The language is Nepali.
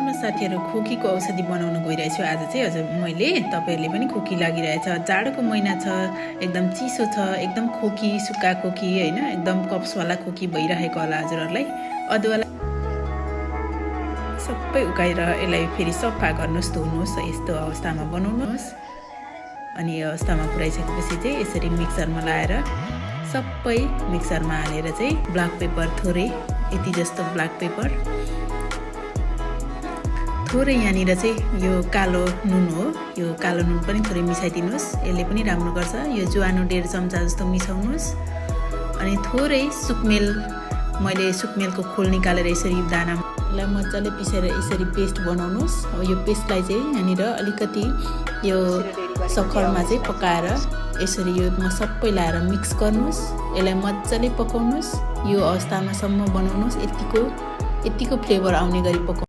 नमस्कार साथीहरु, खोकीको औषधि बनाउन गइरहेछु आज चाहिँ। हजुर मैले तपाईहरुले पनि खोकी लागिरहेछ, जाडोको महिना छ, एकदम चिसो छ, एकदम खोकी सुक्खा खोकी हैन, एकदम कप्स वाला खोकी भइरहेको होला हजुरहरुलाई। अदुवालाई सबै उकाएर यसलाई फेरि सफा गर्नुस्, धुनुस्, यस्तो अवस्थामा बनाउनुस्। अनि यो अवस्थामा पुर्याइसकेपछि चाहिँ यसरी मिक्सरमा लाएर सबै मिक्सरमा हालेर चाहिँ ब्ल्याक पेपर थोरै, यति जस्तो ब्ल्याक पेपर, थोरै यहाँनिर चाहिँ यो कालो नुन हो, यो कालो नुन पनि थोरै मिसाइदिनुस्, यसले पनि राम्रो गर्छ। यो ज्वानो 1.5 चम्चा जस्तो मिसाउनुस्। अनि थोरै सुकमेल, मैले सुकमेलको खोल निकालेर यसरी दानालाई मजाले पिसेर यसरी पेस्ट बनाउनुस्। अब यो पेस्टलाई चाहिँ यहाँनिर अलिकति यो सक्खरमा चाहिँ पकाएर यसरी यो सबै लाएर मिक्स गर्नुस्। यसलाई मजाले पकाउनुस्, यो अवस्थामा सम्म बनाउनुस्, यतिको फ्लेभर आउने गरी पकाउनुस्।